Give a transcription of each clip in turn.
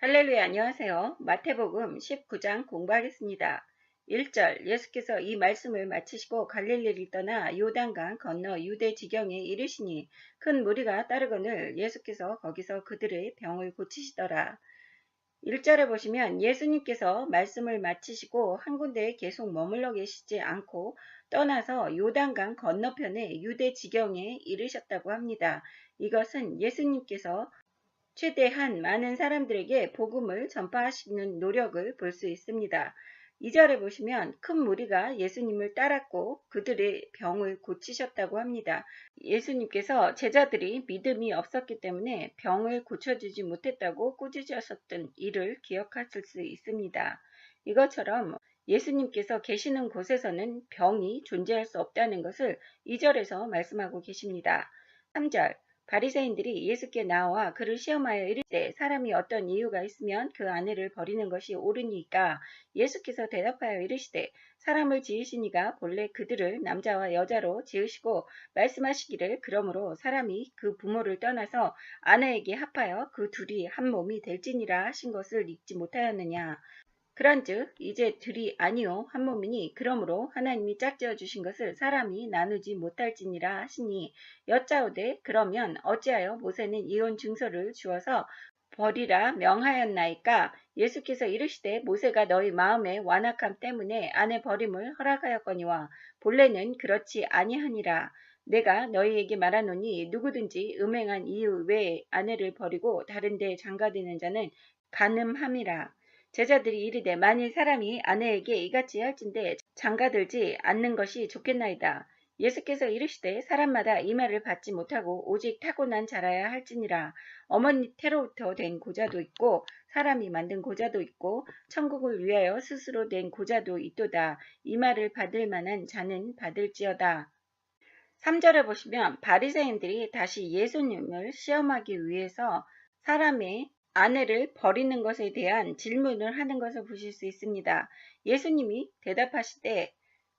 할렐루야, 안녕하세요. 마태복음 19장 공부하겠습니다. 1절, 예수께서 이 말씀을 마치시고 갈릴리를 떠나 요단강 건너 유대 지경에 이르시니 큰 무리가 따르거늘 예수께서 거기서 그들의 병을 고치시더라. 1절에 보시면 예수님께서 말씀을 마치시고 한 군데에 계속 머물러 계시지 않고 떠나서 요단강 건너편의 유대 지경에 이르셨다고 합니다. 이것은 예수님께서 최대한 많은 사람들에게 복음을 전파하시는 노력을 볼 수 있습니다. 2절에 보시면 큰 무리가 예수님을 따랐고 그들의 병을 고치셨다고 합니다. 예수님께서 제자들이 믿음이 없었기 때문에 병을 고쳐주지 못했다고 꾸짖으셨던 일을 기억하실 수 있습니다. 이것처럼 예수님께서 계시는 곳에서는 병이 존재할 수 없다는 것을 2절에서 말씀하고 계십니다. 3절, 바리새인들이 예수께 나와 그를 시험하여 이르되 사람이 어떤 이유가 있으면 그 아내를 버리는 것이 옳으니까 예수께서 대답하여 이르시되 사람을 지으신 이가 본래 그들을 남자와 여자로 지으시고 말씀하시기를 그러므로 사람이 그 부모를 떠나서 아내에게 합하여 그 둘이 한 몸이 될지니라 하신 것을 읽지 못하였느냐. 그런즉 이제 둘이 아니요 한 몸이니 그러므로 하나님이 짝지어 주신 것을 사람이 나누지 못할지니라 하시니 여짜오되 그러면 어찌하여 모세는 이혼 증서를 주어서 버리라 명하였나이까. 예수께서 이르시되 모세가 너희 마음의 완악함 때문에 아내 버림을 허락하였거니와 본래는 그렇지 아니하니라. 내가 너희에게 말하노니 누구든지 음행한 이유 외에 아내를 버리고 다른 데 장가드는 자는 간음함이라. 제자들이 이르되 만일 사람이 아내에게 이같이 할진대 장가들지 않는 것이 좋겠나이다. 예수께서 이르시되 사람마다 이 말을 받지 못하고 오직 타고난 자라야 할지니라. 어머니 태로부터 된 고자도 있고 사람이 만든 고자도 있고 천국을 위하여 스스로 된 고자도 있도다. 이 말을 받을 만한 자는 받을지어다. 3절에 보시면 바리새인들이 다시 예수님을 시험하기 위해서 사람의 아내를 버리는 것에 대한 질문을 하는 것을 보실 수 있습니다. 예수님이 대답하시되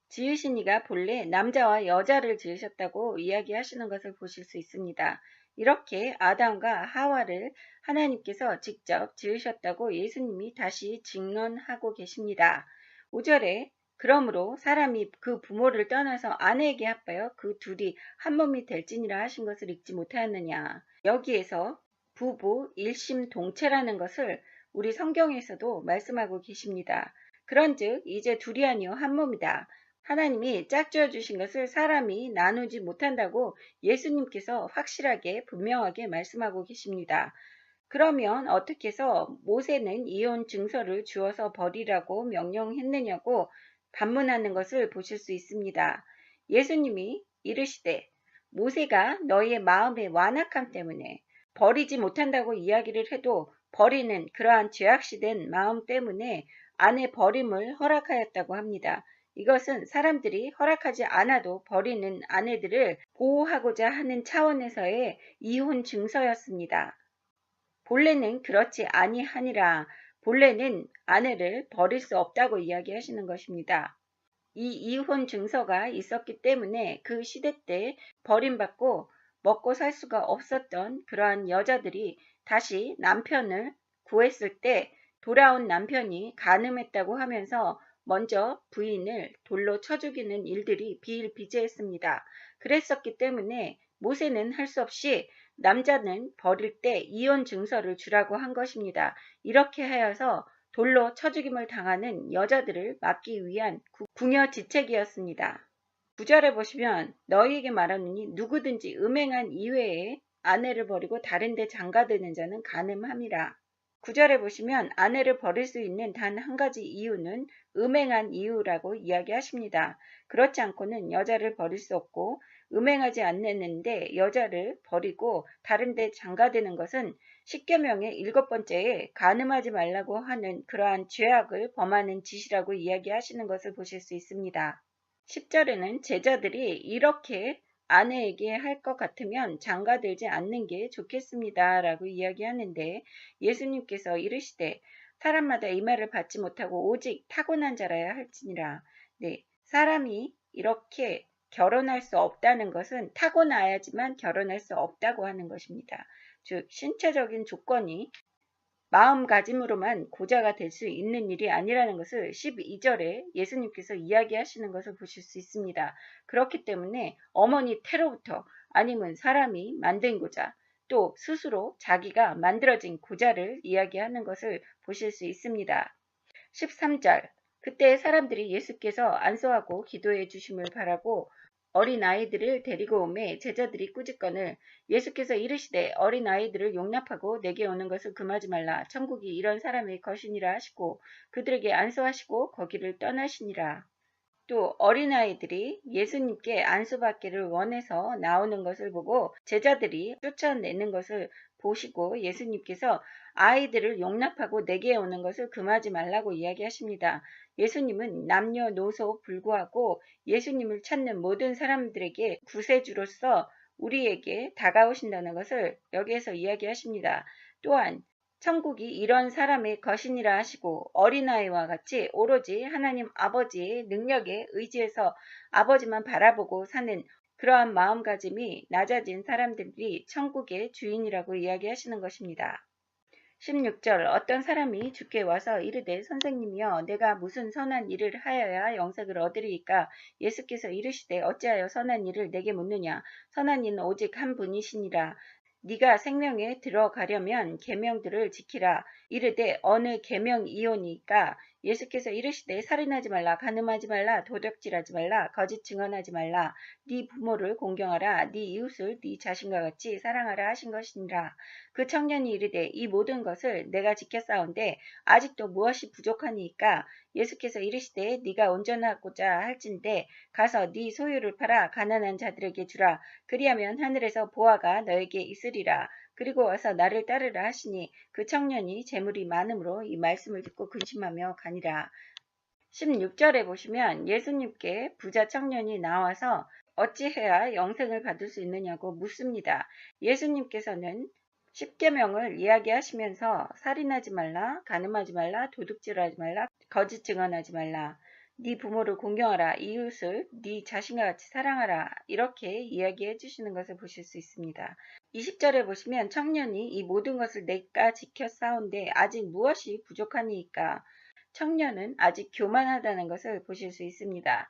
지으신 이가 본래 남자와 여자를 지으셨다고 이야기하시는 것을 보실 수 있습니다. 이렇게 아담과 하와를 하나님께서 직접 지으셨다고 예수님이 다시 증언하고 계십니다. 5절에 그러므로 사람이 그 부모를 떠나서 아내에게 합하여 그 둘이 한 몸이 될지니라 하신 것을 읽지 못하였느냐. 여기에서 부부 일심동체라는 것을 우리 성경에서도 말씀하고 계십니다. 그런즉 이제 둘이 아니요 한 몸이다. 하나님이 짝지어 주신 것을 사람이 나누지 못한다고 예수님께서 확실하게 분명하게 말씀하고 계십니다. 그러면 어떻게 해서 모세는 이혼 증서를 주어서 버리라고 명령했느냐고 반문하는 것을 보실 수 있습니다. 예수님이 이르시되 모세가 너희의 마음의 완악함 때문에 버리지 못한다고 이야기를 해도 버리는 그러한 죄악시된 마음 때문에 아내 버림을 허락하였다고 합니다. 이것은 사람들이 허락하지 않아도 버리는 아내들을 보호하고자 하는 차원에서의 이혼 증서였습니다. 본래는 그렇지 아니하니라. 본래는 아내를 버릴 수 없다고 이야기하시는 것입니다. 이 이혼 증서가 있었기 때문에 그 시대 때 버림받고 먹고 살 수가 없었던 그러한 여자들이 다시 남편을 구했을 때 돌아온 남편이 간음했다고 하면서 먼저 부인을 돌로 쳐 죽이는 일들이 비일비재했습니다. 그랬었기 때문에 모세는 할 수 없이 남자는 버릴 때 이혼 증서를 주라고 한 것입니다. 이렇게 하여서 돌로 쳐 죽임을 당하는 여자들을 막기 위한 궁여지책이었습니다. 9절에 보시면 너희에게 말하노니 누구든지 음행한 이외에 아내를 버리고 다른 데 장가드는 자는 간음함이라. 9절에 보시면 아내를 버릴 수 있는 단 한 가지 이유는 음행한 이유라고 이야기하십니다. 그렇지 않고는 여자를 버릴 수 없고 음행하지 않는데 여자를 버리고 다른 데 장가드는 것은 십계명의 7번째에 간음하지 말라고 하는 그러한 죄악을 범하는 짓이라고 이야기하시는 것을 보실 수 있습니다. 10절에는 제자들이 이렇게 아내에게 할 것 같으면 장가들지 않는 게 좋겠습니다. 라고 이야기하는데 예수님께서 이르시되 사람마다 이 말을 받지 못하고 오직 타고난 자라야 할지니라. 네, 사람이 이렇게 결혼할 수 없다는 것은 타고나야지만 결혼할 수 없다고 하는 것입니다. 즉 신체적인 조건이 마음가짐으로만 고자가 될 수 있는 일이 아니라는 것을 12절에 예수님께서 이야기하시는 것을 보실 수 있습니다. 그렇기 때문에 어머니 태로부터 아니면 사람이 만든 고자, 또 스스로 자기가 만들어진 고자를 이야기하는 것을 보실 수 있습니다. 13절 그때 사람들이 예수께서 안수하고 기도해 주심을 바라고 어린아이들을 데리고 오매 제자들이 꾸짖거늘 예수께서 이르시되 어린아이들을 용납하고 내게 오는 것을 금하지 말라. 천국이 이런 사람의 것이니라 하시고 그들에게 안수하시고 거기를 떠나시니라. 또 어린아이들이 예수님께 안수받기를 원해서 나오는 것을 보고 제자들이 쫓아내는 것을 보시고 예수님께서 아이들을 용납하고 내게 오는 것을 금하지 말라고 이야기하십니다. 예수님은 남녀노소 불구하고 예수님을 찾는 모든 사람들에게 구세주로서 우리에게 다가오신다는 것을 여기에서 이야기하십니다. 또한 천국이 이런 사람의 것이니라 하시고 어린아이와 같이 오로지 하나님 아버지의 능력에 의지해서 아버지만 바라보고 사는 그러한 마음가짐이 낮아진 사람들이 천국의 주인이라고 이야기하시는 것입니다. 16절 어떤 사람이 주께 와서 이르되 선생님이여 내가 무슨 선한 일을 하여야 영생을 얻으리이까 예수께서 이르시되 어찌하여 선한 일을 내게 묻느냐 선한 이는 오직 한 분이시니라 네가 생명에 들어가려면 계명들을 지키라 이르되 어느 계명이오니까 예수께서 이르시되 살인하지 말라 간음하지 말라 도둑질하지 말라 거짓 증언하지 말라 네 부모를 공경하라 네 이웃을 네 자신과 같이 사랑하라 하신 것이니라. 그 청년이 이르되 이 모든 것을 내가 지켰사온데 아직도 무엇이 부족하니까 예수께서 이르시되 네가 온전하고자 할진대 가서 네 소유를 팔아 가난한 자들에게 주라 그리하면 하늘에서 보화가 너에게 있으리라. 그리고 와서 나를 따르라 하시니 그 청년이 재물이 많음으로 이 말씀을 듣고 근심하며 가니라. 16절에 보시면 예수님께 부자 청년이 나와서 어찌해야 영생을 받을 수 있느냐고 묻습니다. 예수님께서는 십계명을 이야기하시면서 살인하지 말라, 간음하지 말라, 도둑질하지 말라, 거짓 증언하지 말라, 네 부모를 공경하라, 이웃을 네 자신과 같이 사랑하라 이렇게 이야기해 주시는 것을 보실 수 있습니다. 20절에 보시면 청년이 이 모든 것을 내가 지켰사온데 아직 무엇이 부족하니까 청년은 아직 교만하다는 것을 보실 수 있습니다.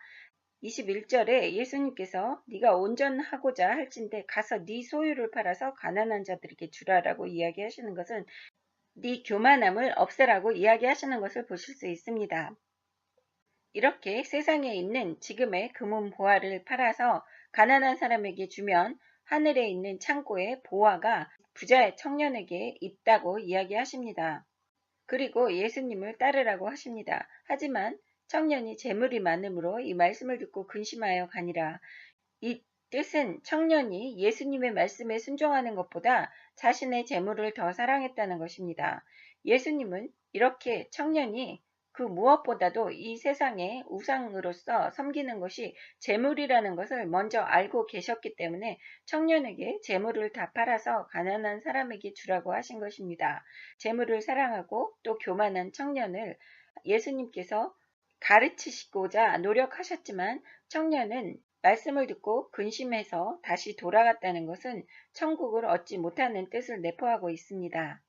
21절에 예수님께서 네가 온전하고자 할진대 가서 네 소유를 팔아서 가난한 자들에게 주라라고 이야기하시는 것은 네 교만함을 없애라고 이야기하시는 것을 보실 수 있습니다. 이렇게 세상에 있는 지금의 금은 보화를 팔아서 가난한 사람에게 주면 하늘에 있는 창고에 보화가 부자의 청년에게 있다고 이야기하십니다. 그리고 예수님을 따르라고 하십니다. 하지만 청년이 재물이 많으므로 이 말씀을 듣고 근심하여 가니라. 이 뜻은 청년이 예수님의 말씀에 순종하는 것보다 자신의 재물을 더 사랑했다는 것입니다. 예수님은 이렇게 청년이 그 무엇보다도 이 세상의 우상으로서 섬기는 것이 재물이라는 것을 먼저 알고 계셨기 때문에 청년에게 재물을 다 팔아서 가난한 사람에게 주라고 하신 것입니다. 재물을 사랑하고 또 교만한 청년을 예수님께서 가르치시고자 노력하셨지만 청년은 말씀을 듣고 근심해서 다시 돌아갔다는 것은 천국을 얻지 못하는 뜻을 내포하고 있습니다.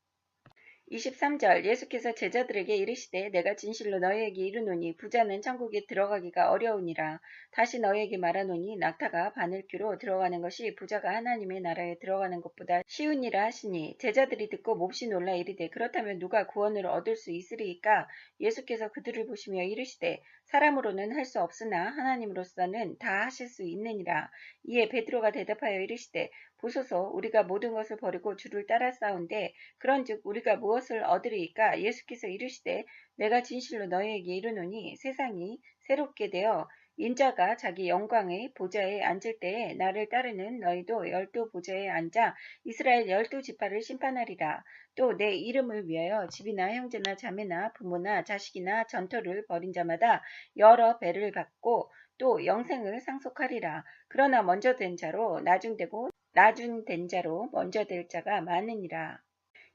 23절 예수께서 제자들에게 이르시되 내가 진실로 너희에게 이르노니 부자는 천국에 들어가기가 어려우니라. 다시 너희에게 말하노니 낙타가 바늘귀로 들어가는 것이 부자가 하나님의 나라에 들어가는 것보다 쉬우니라 하시니 제자들이 듣고 몹시 놀라 이르되 그렇다면 누가 구원을 얻을 수 있으리이까. 예수께서 그들을 보시며 이르시되 사람으로는 할 수 없으나 하나님으로서는 다 하실 수 있느니라. 이에 베드로가 대답하여 이르시되 보소서 우리가 모든 것을 버리고 주를 따랐사온데 그런즉 우리가 무엇을 얻으리이까. 예수께서 이르시되 내가 진실로 너희에게 이르노니 세상이 새롭게 되어 인자가 자기 영광의 보좌에 앉을 때에 나를 따르는 너희도 12 보좌에 앉아 이스라엘 12지파를 심판하리라. 또 내 이름을 위하여 집이나 형제나 자매나 부모나 자식이나 전토를 벌인 자마다 여러 배를 받고 또 영생을 상속하리라. 그러나 먼저 된 자로 나중되고 나중된 자로 먼저 될 자가 많으니라.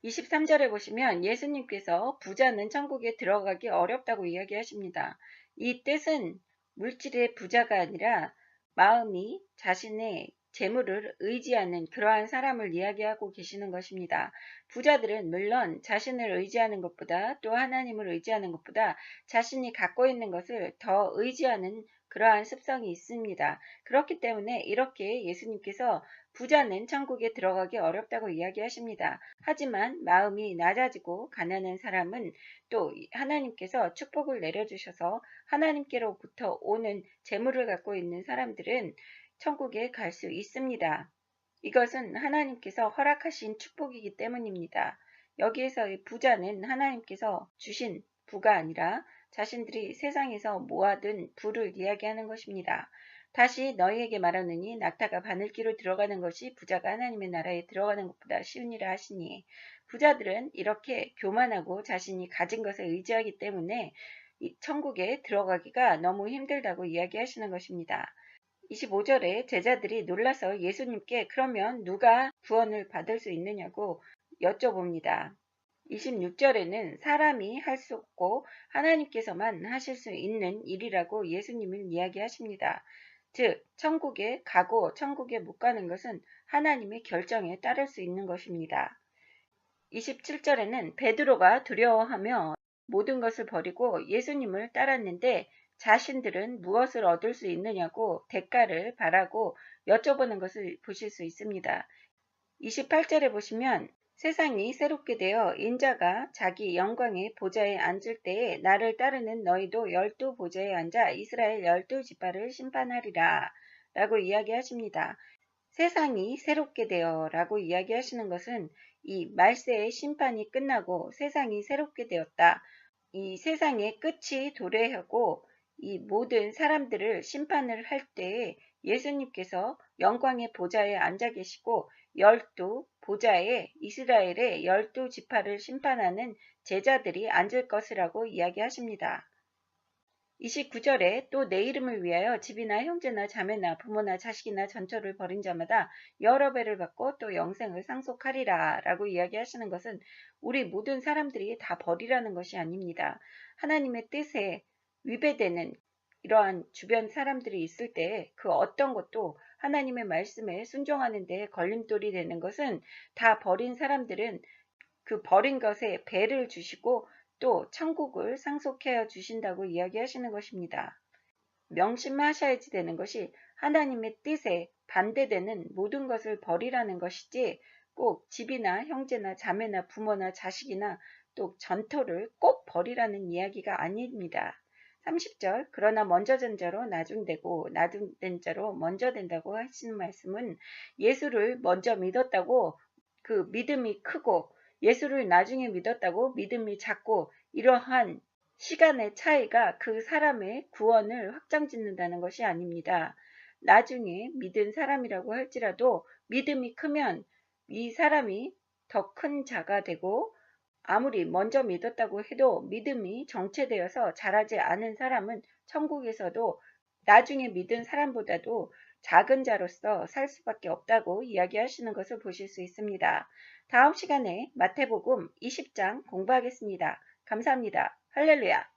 23절에 보시면 예수님께서 부자는 천국에 들어가기 어렵다고 이야기하십니다. 이 뜻은 물질의 부자가 아니라 마음이 자신의 재물을 의지하는 그러한 사람을 이야기하고 계시는 것입니다. 부자들은 물론 자신을 의지하는 것보다 또 하나님을 의지하는 것보다 자신이 갖고 있는 것을 더 의지하는 그러한 습성이 있습니다. 그렇기 때문에 이렇게 예수님께서 부자는 천국에 들어가기 어렵다고 이야기하십니다. 하지만 마음이 낮아지고 가난한 사람은 또 하나님께서 축복을 내려주셔서 하나님께로부터 오는 재물을 갖고 있는 사람들은 천국에 갈 수 있습니다. 이것은 하나님께서 허락하신 축복이기 때문입니다. 여기에서 이 부자는 하나님께서 주신 부가 아니라 자신들이 세상에서 모아둔 부를 이야기하는 것입니다. 다시 너희에게 말하느니 낙타가 바늘기로 들어가는 것이 부자가 하나님의 나라에 들어가는 것보다 쉬우니라 하시니, 부자들은 이렇게 교만하고 자신이 가진 것에 의지하기 때문에 이 천국에 들어가기가 너무 힘들다고 이야기하시는 것입니다. 25절에 제자들이 놀라서 예수님께 그러면 누가 구원을 받을 수 있느냐고 여쭤봅니다. 26절에는 사람이 할 수 없고 하나님께서만 하실 수 있는 일이라고 예수님은 이야기하십니다. 즉, 천국에 가고 천국에 못 가는 것은 하나님의 결정에 따를 수 있는 것입니다. 27절에는 베드로가 두려워하며 모든 것을 버리고 예수님을 따랐는데 자신들은 무엇을 얻을 수 있느냐고 대가를 바라고 여쭤보는 것을 보실 수 있습니다. 28절에 보시면 세상이 새롭게 되어 인자가 자기 영광의 보좌에 앉을 때에 나를 따르는 너희도 12보좌에 앉아 이스라엘 12지파를 심판하리라 라고 이야기하십니다. 세상이 새롭게 되어 라고 이야기하시는 것은 이 말세의 심판이 끝나고 세상이 새롭게 되었다. 이 세상의 끝이 도래하고 이 모든 사람들을 심판을 할 때에 예수님께서 영광의 보좌에 앉아 계시고 12보좌에 이스라엘의 12지파를 심판하는 제자들이 앉을 것이라고 이야기하십니다. 29절에 또 내 이름을 위하여 집이나 형제나 자매나 부모나 자식이나 전처를 버린 자마다 여러 배를 받고 또 영생을 상속하리라 라고 이야기하시는 것은 우리 모든 사람들이 다 버리라는 것이 아닙니다. 하나님의 뜻에 위배되는 이러한 주변 사람들이 있을 때 그 어떤 것도 하나님의 말씀에 순종하는 데 걸림돌이 되는 것은 다 버린 사람들은 그 버린 것에 배를 주시고 또 천국을 상속하여 주신다고 이야기하시는 것입니다. 명심하셔야지 되는 것이 하나님의 뜻에 반대되는 모든 것을 버리라는 것이지 꼭 집이나 형제나 자매나 부모나 자식이나 또 전토를 꼭 버리라는 이야기가 아닙니다. 30절 그러나 먼저 된 자로 나중되고 나중된 자로 먼저 된다고 하시는 말씀은 예수를 먼저 믿었다고 그 믿음이 크고 예수를 나중에 믿었다고 믿음이 작고 이러한 시간의 차이가 그 사람의 구원을 확정짓는다는 것이 아닙니다. 나중에 믿은 사람이라고 할지라도 믿음이 크면 이 사람이 더 큰 자가 되고 아무리 먼저 믿었다고 해도 믿음이 정체되어서 자라지 않은 사람은 천국에서도 나중에 믿은 사람보다도 작은 자로서 살 수밖에 없다고 이야기하시는 것을 보실 수 있습니다. 다음 시간에 마태복음 20장 공부하겠습니다. 감사합니다. 할렐루야.